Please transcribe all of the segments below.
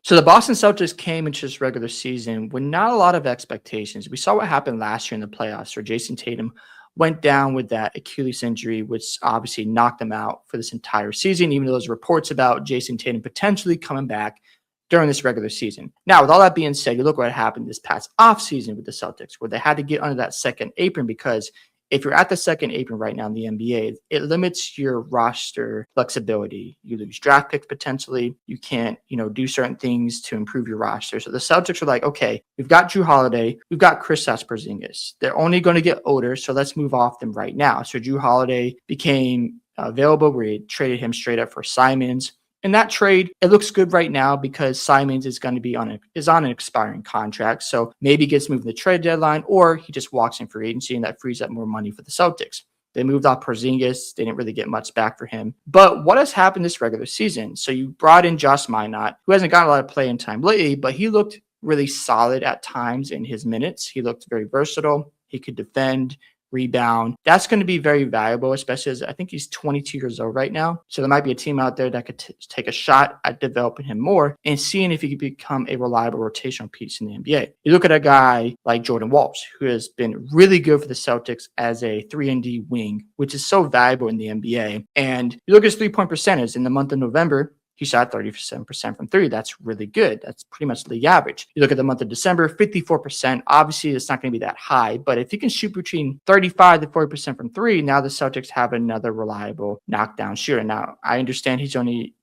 So the Boston Celtics came into this regular season with not a lot of expectations. We saw what happened last year in the playoffs where Jason Tatum went down with that Achilles injury, which obviously knocked him out for this entire season, even though there's reports about Jason Tatum potentially coming back during this regular season. Now, with all that being said, you look what happened this past offseason with the Celtics, where they had to get under that second apron because if you're at the second apron right now in the NBA, it limits your roster flexibility. You lose draft picks potentially. You can't, do certain things to improve your roster. So the Celtics are like, okay, we've got Drew Holiday, we've got Kristaps Porzingis. They're only going to get older, so let's move off them right now. So Drew Holiday became available. We traded him straight up for Simons. In that trade, it looks good right now because Simons is going to be on an expiring contract. So maybe he gets moved in the trade deadline, or he just walks in free agency, and that frees up more money for the Celtics. They moved off Porzingis. They didn't really get much back for him. But what has happened this regular season? So you brought in Josh Minott, who hasn't gotten a lot of playing time lately, but he looked really solid at times in his minutes. He looked very versatile. He could defend, rebound. That's going to be very valuable, especially as I think he's 22 years old right now. So there might be a team out there that could take a shot at developing him more and seeing if he could become a reliable rotational piece in the NBA. You look at a guy like Jordan Walsh, who has been really good for the Celtics as a 3-and-D wing, which is so valuable in the NBA. And you look at his three-point percentage in the month of November, he shot 37% from three. That's really good. That's pretty much league average. You look at the month of December, 54%. Obviously, it's not going to be that high, but if you can shoot between 35 to 40% from three, now the Celtics have another reliable knockdown shooter. Now, I understand he's only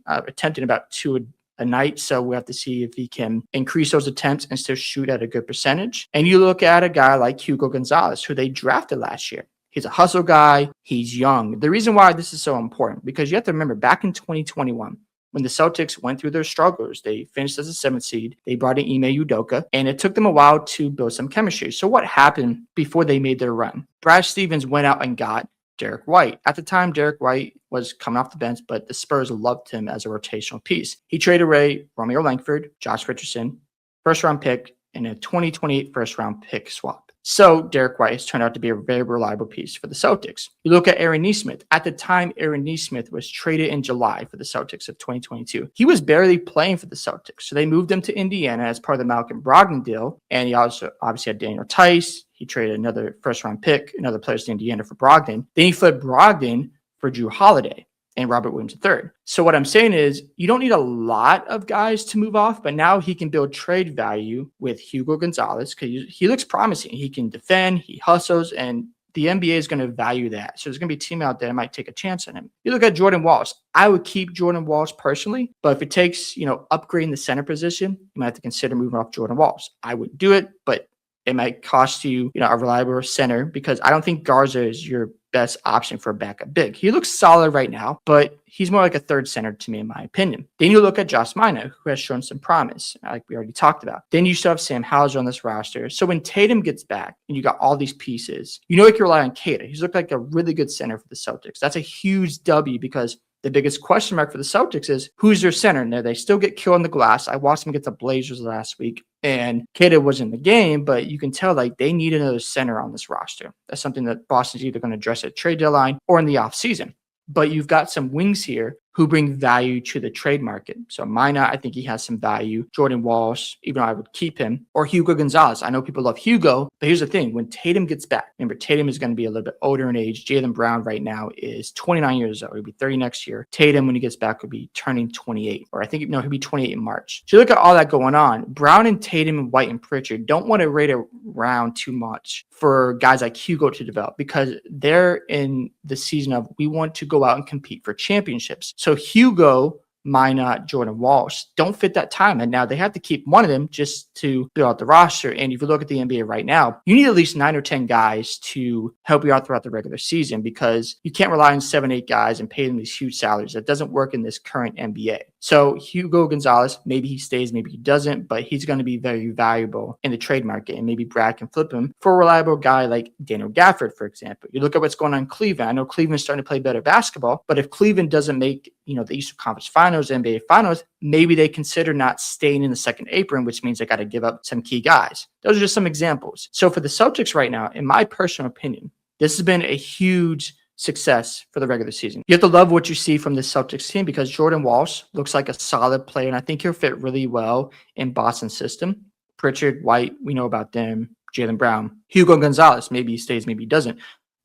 attempting about two a night, so we have to see if he can increase those attempts and still shoot at a good percentage. And you look at a guy like Hugo Gonzalez, who they drafted last year. He's a hustle guy. He's young. The reason why this is so important, because you have to remember back in 2021, when the Celtics went through their struggles, they finished as a 7th seed. They brought in Ime Udoka, and it took them a while to build some chemistry. So what happened before they made their run? Brad Stevens went out and got Derek White. At the time, Derek White was coming off the bench, but the Spurs loved him as a rotational piece. He traded away Romeo Langford, Josh Richardson, first-round pick, and a 2028 first-round pick swap. So Derek White has turned out to be a very reliable piece for the Celtics. You look at Aaron Nesmith. At the time, Aaron Nesmith was traded in July for the Celtics of 2022. He was barely playing for the Celtics, so they moved him to Indiana as part of the Malcolm Brogdon deal. And he also obviously had Daniel Tice. He traded another first-round pick, another player to Indiana for Brogdon. Then he flipped Brogdon for Drew Holiday and Robert Williams III. So what I'm saying is you don't need a lot of guys to move off, but now he can build trade value with Hugo Gonzalez because he looks promising. He can defend, he hustles, and the NBA is going to value that. So there's going to be a team out there that might take a chance on him. You look at Jordan Walsh. I would keep Jordan Walsh personally, but if it takes, upgrading the center position, you might have to consider moving off Jordan Walsh. I would do it, but it might cost you, a reliable center because I don't think Garza is your best option for a backup big. He looks solid right now, but he's more like a third center to me, in my opinion. Then you look at Josh Minott, who has shown some promise, like we already talked about. Then you still have Sam Hauser on this roster. So when Tatum gets back and you got all these pieces, you can rely on Kata. He's looked like a really good center for the Celtics. That's a huge W because the biggest question mark for the Celtics is who's their center? Now, they still get killed on the glass. I watched them get the Blazers last week, and Kata was in the game, but you can tell they need another center on this roster. That's something that Boston's either going to address at trade deadline or in the offseason. But you've got some wings here who bring value to the trade market. So Minott, I think he has some value. Jordan Walsh, even though I would keep him. Or Hugo Gonzalez. I know people love Hugo, but here's the thing. When Tatum gets back, remember, Tatum is going to be a little bit older in age. Jaylen Brown right now is 29 years old. He'll be 30 next year. Tatum, when he gets back, will be turning 28. Or I think, he'll be 28 in March. So you look at all that going on. Brown and Tatum and White and Pritchard don't want to wait around too much for guys like Hugo to develop because they're in the season of we want to go out and compete for championships. So Hugo, Minott, Jordan Walsh don't fit that time. And now they have to keep one of them just to build out the roster. And if you look at the NBA right now, you need at least 9 or 10 guys to help you out throughout the regular season because you can't rely on 7, 8 guys and pay them these huge salaries. That doesn't work in this current NBA. So Hugo Gonzalez, maybe he stays, maybe he doesn't, but he's going to be very valuable in the trade market. And maybe Brad can flip him for a reliable guy like Daniel Gafford, for example. You look at what's going on in Cleveland. I know Cleveland's starting to play better basketball, but if Cleveland doesn't make, the Eastern Conference Finals, NBA Finals, maybe they consider not staying in the second apron, which means they got to give up some key guys. Those are just some examples. So for the Celtics right now, in my personal opinion, this has been a huge success for the regular season. You have to love what you see from this Celtics team because Jordan Walsh looks like a solid player, and I think he'll fit really well in Boston's system. Pritchard, White, we know about them. Jaylen Brown, Hugo Gonzalez, maybe he stays, maybe he doesn't.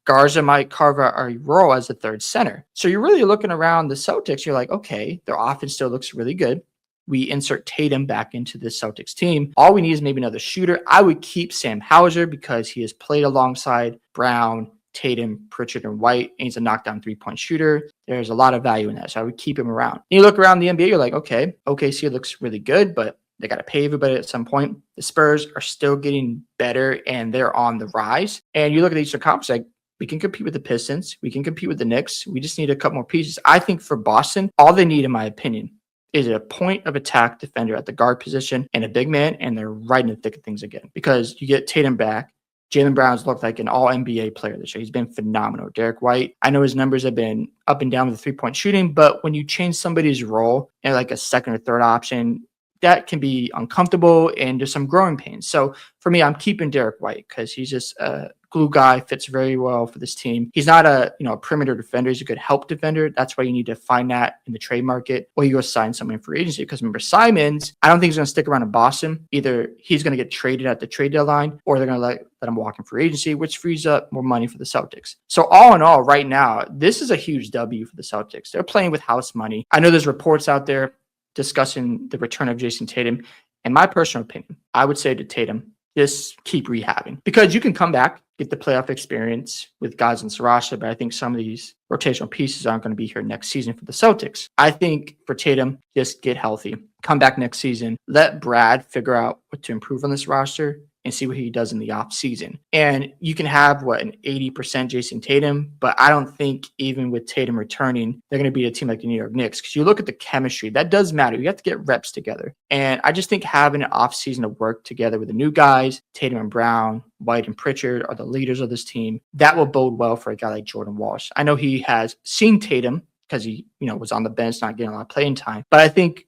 Garza might carve out a role as a third center. So you're really looking around the Celtics. You're like, okay, their offense still looks really good. We insert Tatum back into the Celtics team. All we need is maybe another shooter. I would keep Sam Hauser because he has played alongside Brown, Tatum, Pritchard, and White, and he's a knockdown three-point shooter. There's a lot of value in that, so I would keep him around. And you look around the NBA, you're like, okay, OKC looks really good, but they got to pay everybody at some point. The Spurs are still getting better, and they're on the rise. And you look at the Eastern Conference, like, we can compete with the Pistons. We can compete with the Knicks. We just need a couple more pieces. I think for Boston, all they need, in my opinion, is a point of attack defender at the guard position and a big man, and they're right in the thick of things again. Because you get Tatum back. Jaylen Brown's looked like an all-NBA player this year. He's been phenomenal. Derek White, I know his numbers have been up and down with the three-point shooting, but when you change somebody's role and like a second or third option, that can be uncomfortable and there's some growing pains. So for me, I'm keeping Derek White because he's just a glue guy, fits very well for this team. He's not a perimeter defender. He's a good help defender. That's why you need to find that in the trade market, or you go sign someone in free agency. Because remember, Simons, I don't think he's going to stick around in Boston. Either he's going to get traded at the trade deadline, or they're going to let him walk in free agency, which frees up more money for the Celtics. So all in all, right now, this is a huge W for the Celtics. They're playing with house money. I know there's reports out there discussing the return of Jason Tatum. In my personal opinion, I would say to Tatum, just keep rehabbing because you can come back, get the playoff experience with guys in Sarasha, but I think some of these rotational pieces aren't going to be here next season for the Celtics. I think for Tatum, just get healthy, come back next season, let Brad figure out what to improve on this roster and see what he does in the off season. And you can have an 80% Jason Tatum, but I don't think even with Tatum returning, they're going to beat a team like the New York Knicks. Because you look at the chemistry, that does matter. You have to get reps together. And I just think having an off season to work together with the new guys, Tatum and Brown, White and Pritchard are the leaders of this team. That will bode well for a guy like Jordan Walsh. I know he has seen Tatum because he, was on the bench, not getting a lot of playing time. But I think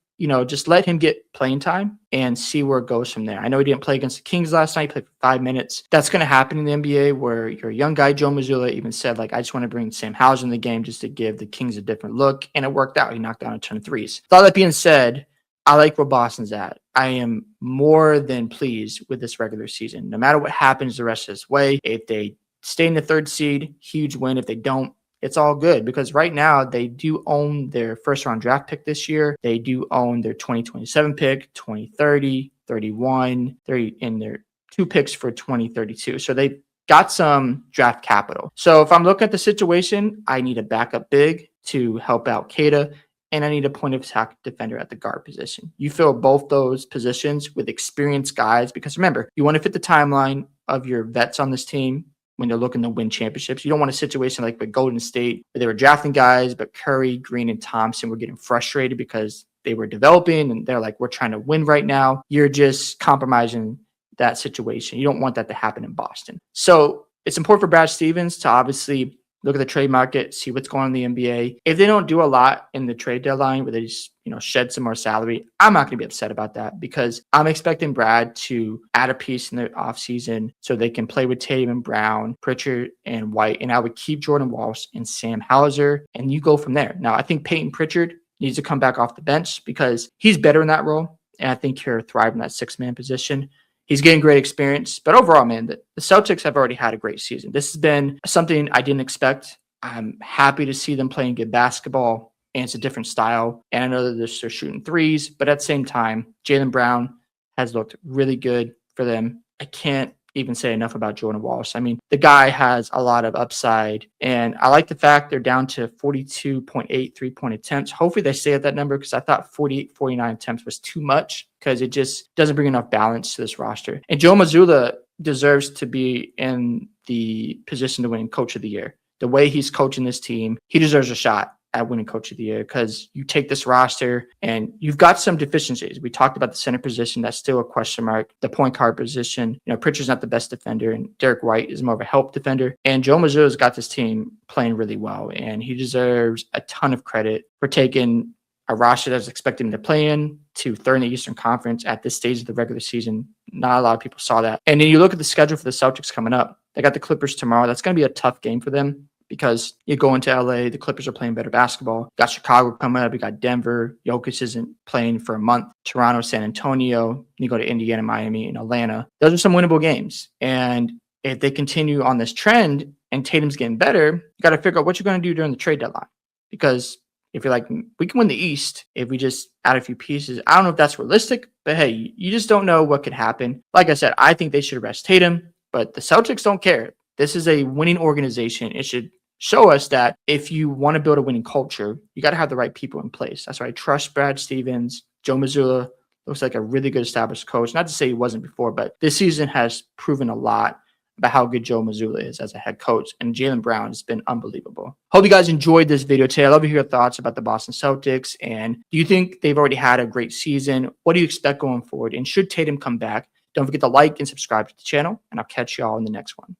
just let him get playing time and see where it goes from there. I know he didn't play against the Kings last night. He played for 5 minutes. That's going to happen in the NBA where you're a young guy. Joe Mazzulla even said, I just want to bring Sam Hauser in the game just to give the Kings a different look. And it worked out. He knocked down a ton of threes. With all that being said, I like where Boston's at. I am more than pleased with this regular season. No matter what happens the rest of this way, if they stay in the third seed, huge win. If they don't, it's all good because right now they do own their first round draft pick this year. They do own their 2027 pick, 2030, 31, 30, and their 2 picks for 2032. So they got some draft capital. So if I'm looking at the situation, I need a backup big to help out Kata, and I need a point of attack defender at the guard position. You fill both those positions with experienced guys because remember, you want to fit the timeline of your vets on this team when they're looking to win championships. You don't want a situation like with Golden State where they were drafting guys, but Curry, Green, and Thompson were getting frustrated because they were developing and they're like, we're trying to win right now. You're just compromising that situation. You don't want that to happen in Boston. So it's important for Brad Stevens to obviously look at the trade market, see what's going on in the NBA. If they don't do a lot in the trade deadline where they just, shed some more salary, I'm not going to be upset about that because I'm expecting Brad to add a piece in the offseason so they can play with Tatum and Brown, Pritchard and White. And I would keep Jordan Walsh and Sam Hauser, and you go from there. Now, I think Peyton Pritchard needs to come back off the bench because he's better in that role. And I think he'll thrive in that 6-man position. He's getting great experience. But overall, man, the Celtics have already had a great season. This has been something I didn't expect. I'm happy to see them playing good basketball, and it's a different style. And I know that they're shooting threes, but at the same time, Jaylen Brown has looked really good for them. I can't even say enough about Jordan Walsh. I mean, the guy has a lot of upside, and I like the fact they're down to 42.8 3-point attempts. Hopefully they stay at that number because I thought 48, 49 attempts was too much because it just doesn't bring enough balance to this roster. And Joe Mazzulla deserves to be in the position to win Coach of the Year. The way he's coaching this team, he deserves a shot at winning Coach of the Year because you take this roster and you've got some deficiencies. We talked about the center position. That's still a question mark. The point guard position, Pritchard's not the best defender and Derek White is more of a help defender. And Joe Mazzulla's got this team playing really well, and he deserves a ton of credit for taking a roster that was expected him to play in to third in the Eastern Conference at this stage of the regular season. Not a lot of people saw that. And then you look at the schedule for the Celtics coming up. They got the Clippers tomorrow. That's going to be a tough game for them. because you go into LA, the Clippers are playing better basketball. You got Chicago coming up, you got Denver. Jokic isn't playing for a month. Toronto, San Antonio. You go to Indiana, Miami, and Atlanta. Those are some winnable games. And if they continue on this trend and Tatum's getting better, you got to figure out what you're going to do during the trade deadline. Because if you're like, we can win the East if we just add a few pieces. I don't know if that's realistic, but hey, you just don't know what could happen. Like I said, I think they should arrest Tatum, but the Celtics don't care. This is a winning organization. It should show us that if you want to build a winning culture, you got to have the right people in place. That's why I trust Brad Stevens. Joe Mazzulla looks like a really good established coach. Not to say he wasn't before, but this season has proven a lot about how good Joe Mazzulla is as a head coach. And Jaylen Brown has been unbelievable. Hope you guys enjoyed this video today. I love to hear your thoughts about the Boston Celtics. And do you think they've already had a great season? What do you expect going forward? And should Tatum come back? Don't forget to like and subscribe to the channel. And I'll catch y'all in the next one.